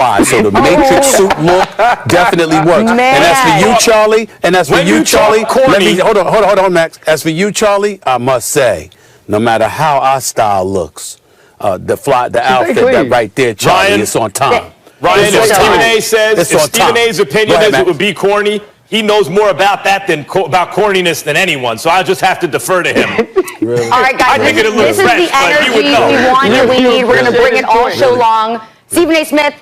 5. So the Matrix suit look definitely works. Man. And as for you, Charlie, hold on, Max. As for you, Charlie, I must say, no matter how our style looks, the outfit that right there, Charlie, Ryan, it's on time. Ryan, if Stephen A. says, if Stephen A's opinion is it would be corny, he knows more about that than about corniness than anyone. So I'll just have to defer to him. Really? All right, guys, this is the energy we want and we need. We're going to bring it all show long. Stephen A. Smith,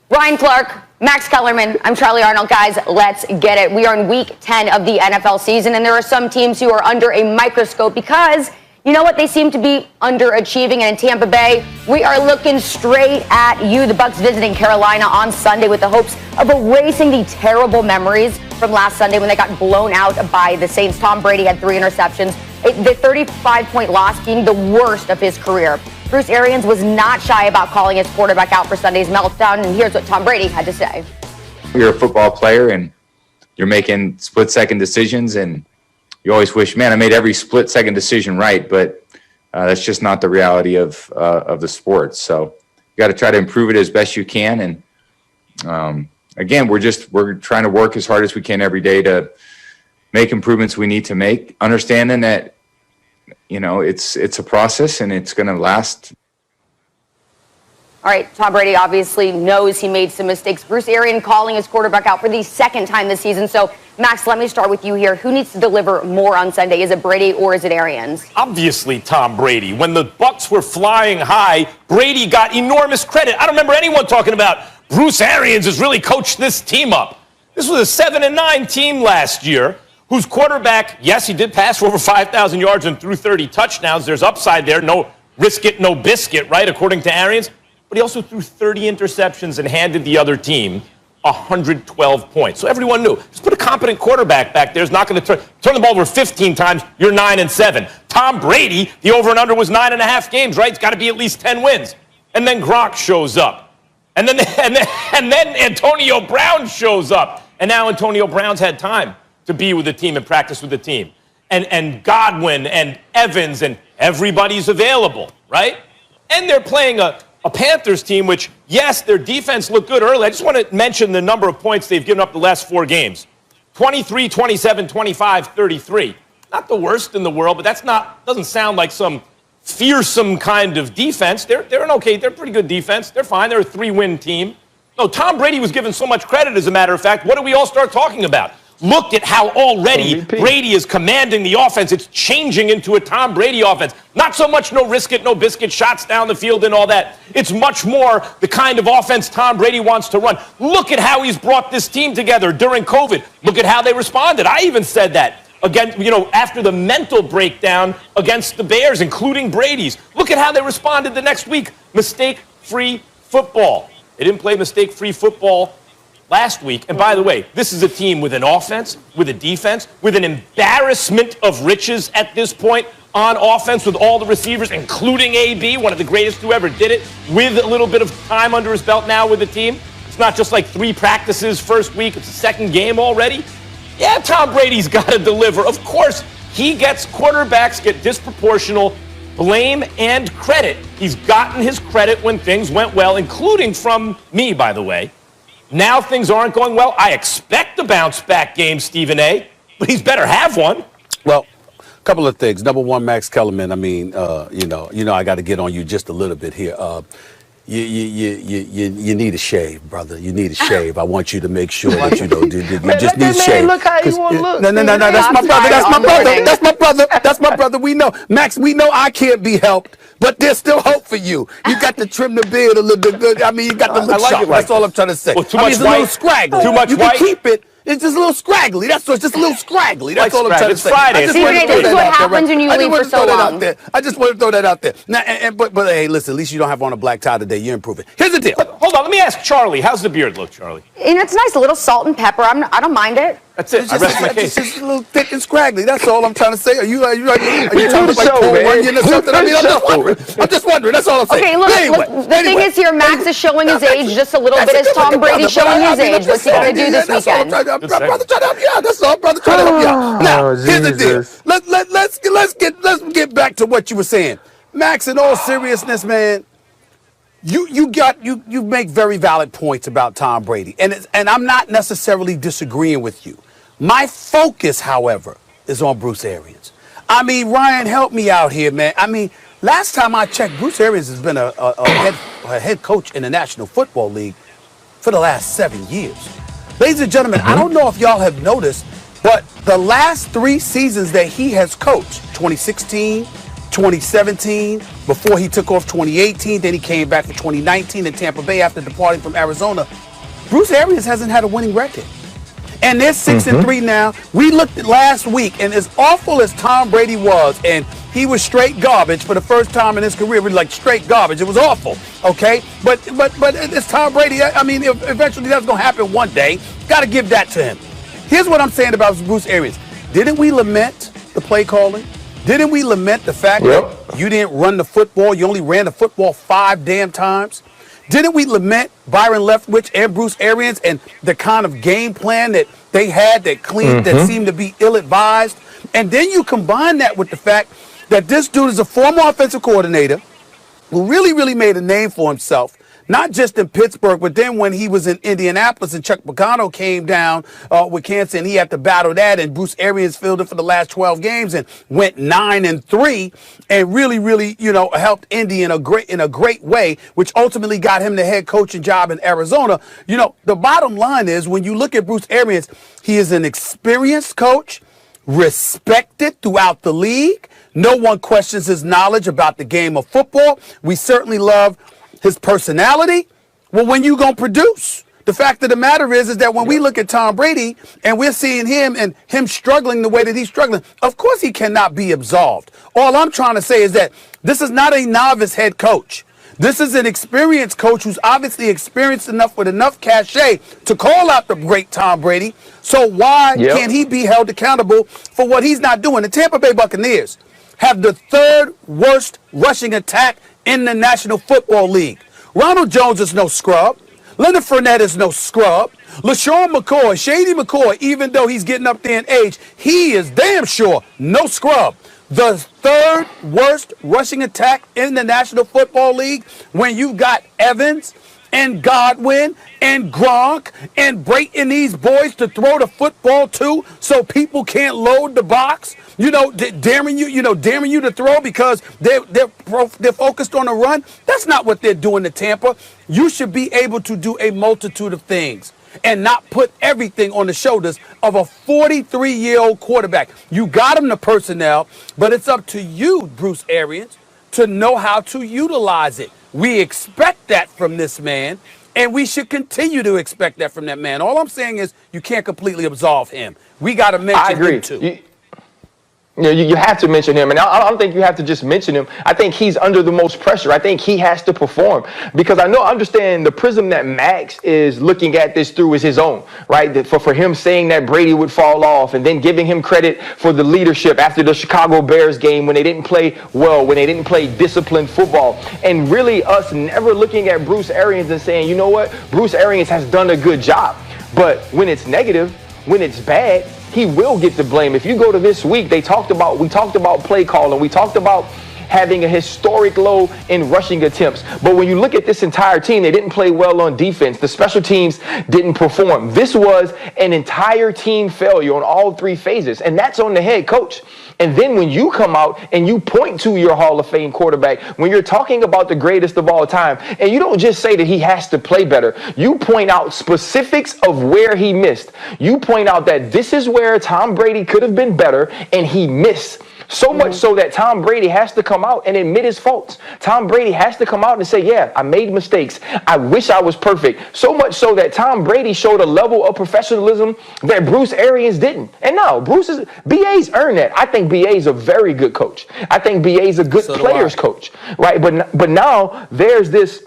Ryan Clark, Max Kellerman, I'm Charlie Arnold. Guys, let's get it. We are in week 10 of the NFL season, and there are some teams who are under a microscope because, you know what, they seem to be underachieving. And in Tampa Bay, we are looking straight at you. The Bucs visiting Carolina on Sunday with the hopes of erasing the terrible memories from last Sunday when they got blown out by the Saints. Tom Brady had 3 interceptions, the 35-point loss being the worst of his career. Bruce Arians was not shy about calling his quarterback out for Sunday's meltdown, and here's what Tom Brady had to say. You're a football player, and you're making split-second decisions, and you always wish, man, I made every split-second decision right, but that's just not the reality of the sport. So you got to try to improve it as best you can, and again, we're trying to work as hard as we can every day to make improvements we need to make, understanding that, you know, it's a process and it's going to last. All right, Tom Brady obviously knows he made some mistakes. Bruce Arians calling his quarterback out for the second time this season. So, Max, let me start with you here. Who needs to deliver more on Sunday? Is it Brady or is it Arians? Obviously, Tom Brady. When the Bucs were flying high, Brady got enormous credit. I don't remember anyone talking about Bruce Arians has really coached this team up. This was a 7-9 team last year, whose quarterback, yes, he did pass for over 5,000 yards and threw 30 touchdowns. There's upside there. No risk it, no biscuit, right, according to Arians. But he also threw 30 interceptions and handed the other team 112 points. So everyone knew, just put a competent quarterback back there. Is not going to turn the ball over 15 times. You're 9-7. Tom Brady, the over and under was 9.5 games, right? It's got to be at least 10 wins. And then Gronk shows up. And then Antonio Brown shows up. And now Antonio Brown's had time to be with the team and practice with the team. And Godwin and Evans and everybody's available, right? And they're playing a Panthers team, which, yes, their defense looked good early. I just want to mention the number of points they've given up the last 4 games. 23, 27, 25, 33. Not the worst in the world, but doesn't sound like some fearsome kind of defense. They're a pretty good defense. They're fine. They're a 3-win team. No, Tom Brady was given so much credit, as a matter of fact. What do we all start talking about? Look at how already Brady is commanding the offense. It's changing into a Tom Brady offense. Not so much no risk it, no biscuit, shots down the field and all that. It's much more the kind of offense Tom Brady wants to run. Look at how he's brought this team together during COVID. Look at how they responded. I even said that. Again, after the mental breakdown against the Bears, including Brady's. Look at how they responded the next week. Mistake-free football. They didn't play mistake-free football last week. And by the way, this is a team with an offense, with a defense, with an embarrassment of riches at this point on offense with all the receivers, including AB, one of the greatest who ever did it, with a little bit of time under his belt now with the team. It's not just like 3 practices first week. It's the second game already. Yeah, Tom Brady's got to deliver. Of course, quarterbacks get disproportional blame and credit. He's gotten his credit when things went well, including from me, by the way. Now things aren't going well. I expect a bounce-back game, Stephen A., but he's better have one. Well, a couple of things. Number one, Max Kellerman, I mean, I got to get on you just a little bit here. You need a shave, brother. You need a shave. I want you to make sure that you just need a shave. Look how you want to look. No. That's my brother. That's my brother. We know, Max. We know I can't be helped, but there's still hope for you. You got to trim the beard a little bit good. I mean, you got to look sharp. That's all I'm trying to say. Well, too much it's white. A little scraggly. Too much you white. Can keep it. It's just a little scraggly. That's all. It's just a little scraggly. That's all I'm trying to say. It's Friday. Stephen A., this is what happens when you leave for so long. I just want to throw that out there. Now, but hey, listen. At least you don't have on a black tie today. You're improving. Here's the deal. Hold on. Let me ask Charlie. How's the beard look, Charlie? And it's nice, a little salt and pepper. I don't mind it. That's it. I rest my case. It's just a little thick and scraggly. That's all I'm trying to say. Are you trying to like Paul Runyon or something? I mean, I'm just wondering. That's all I'm saying. Okay, look, the thing is here, Max is showing his age just a little bit as Tom Brady's showing his age. What's he going to do this weekend? Brother, try to help you out. That's all, brother. Try to help you out. Now, here's the deal. Let's get back to what you were saying. Max, in all seriousness, man, You make very valid points about Tom Brady, and I'm not necessarily disagreeing with you. My focus, however, is on Bruce Arians. I mean, Ryan, help me out here, man. I mean, last time I checked, Bruce Arians has been a head coach in the National Football League for the last 7 years. Ladies and gentlemen, I don't know if y'all have noticed, but the last 3 seasons that he has coached, 2016, 2017, before he took off 2018, then he came back for 2019 in Tampa Bay after departing from Arizona, Bruce Arians hasn't had a winning record. And they're 6-3 now. We looked at last week, and as awful as Tom Brady was, and he was straight garbage for the first time in his career, really like straight garbage. It was awful, okay? But it's Tom Brady. I mean, eventually that's going to happen one day. Got to give that to him. Here's what I'm saying about Bruce Arians. Didn't we lament the play calling? Didn't we lament the fact that you didn't run the football? You only ran the football 5 damn times? Didn't we lament Byron Leftwich and Bruce Arians and the kind of game plan that they had that seemed to be ill-advised? And then you combine that with the fact that this dude is a former offensive coordinator who really made a name for himself, not just in Pittsburgh, but then when he was in Indianapolis and Chuck Pagano came down with cancer and he had to battle that, and Bruce Arians filled it for the last 12 games and went 9-3 and really, helped Indy in a great way, which ultimately got him the head coaching job in Arizona. The bottom line is when you look at Bruce Arians, he is an experienced coach, respected throughout the league. No one questions his knowledge about the game of football. We certainly love his personality. Well, when you gonna produce? The fact of the matter is that when we look at Tom Brady and we're seeing him and him struggling the way that he's struggling, of course he cannot be absolved. All I'm trying to say is that this is not a novice head coach. This is an experienced coach who's obviously experienced enough with enough cachet to call out the great Tom Brady. So why can't he be held accountable for what he's not doing? The Tampa Bay Buccaneers have the 3rd worst rushing attack in the National Football League. Ronald Jones is no scrub. Leonard Fournette is no scrub. LaShawn McCoy, Shady McCoy, even though he's getting up there in age, he is damn sure no scrub. The 3rd worst rushing attack in the National Football League when you've got Evans and Godwin and Gronk and Brayton, these boys to throw the football to so people can't load the box. Daring you to throw because they're focused on the run. That's not what they're doing to Tampa. You should be able to do a multitude of things and not put everything on the shoulders of a 43-year-old quarterback. You got him the personnel, but it's up to you, Bruce Arians, to know how to utilize it. We expect that from this man, and we should continue to expect that from that man. All I'm saying is you can't completely absolve him. We got to mention him too. You have to mention him, and I don't think you have to just mention him. I think he's under the most pressure. I think he has to perform because I understand the prism that Max is looking at this through is his own, right? That for him saying that Brady would fall off and then giving him credit for the leadership after the Chicago Bears game when they didn't play well, when they didn't play disciplined football, and really us never looking at Bruce Arians and saying, you know what, Bruce Arians has done a good job. But when it's negative, when it's bad, he will get the blame. If you go to this week, we talked about play calling. We talked about having a historic low in rushing attempts. But when you look at this entire team, they didn't play well on defense. The special teams didn't perform. This was an entire team failure on all 3 phases, and that's on the head coach. And then when you come out and you point to your Hall of Fame quarterback, when you're talking about the greatest of all time, and you don't just say that he has to play better, you point out specifics of where he missed. You point out that this is where Tom Brady could have been better, and he missed. So much so that Tom Brady has to come out and admit his faults. Tom Brady has to come out and say, yeah, I made mistakes. I wish I was perfect. So much so that Tom Brady showed a level of professionalism that Bruce Arians didn't. And now, BA's earned that. I think BA's a very good coach. I think BA's a good players coach, right? But now there's this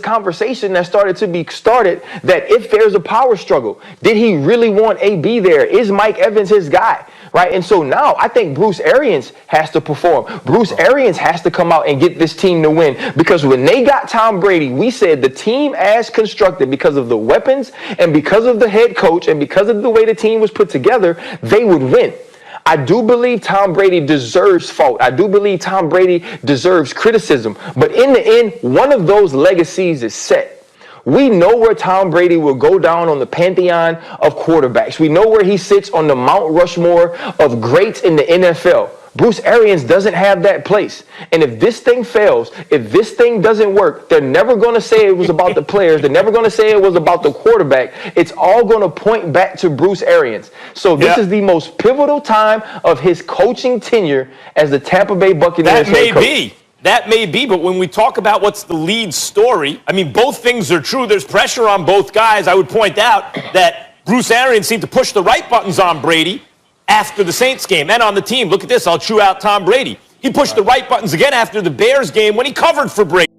conversation that started to be started that if there's a power struggle, did he really want AB there? Is Mike Evans his guy? Right. And so now I think Bruce Arians has to perform. Bruce Arians has to come out and get this team to win, because when they got Tom Brady, we said the team as constructed, because of the weapons and because of the head coach and because of the way the team was put together, they would win. I do believe Tom Brady deserves fault. I do believe Tom Brady deserves criticism. But in the end, one of those legacies is set. We know where Tom Brady will go down on the pantheon of quarterbacks. We know where he sits on the Mount Rushmore of greats in the NFL. Bruce Arians doesn't have that place. And if this thing fails, if this thing doesn't work, they're never going to say it was about the players. They're never going to say it was about the quarterback. It's all going to point back to Bruce Arians. So this is the most pivotal time of his coaching tenure as the Tampa Bay Buccaneers head coach. That may be, but when we talk about what's the lead story, I mean, both things are true. There's pressure on both guys. I would point out that Bruce Arians seemed to push the right buttons on Brady after the Saints game and on the team. Look at this. I'll chew out Tom Brady. He pushed the right buttons again after the Bears game when he covered for Brady.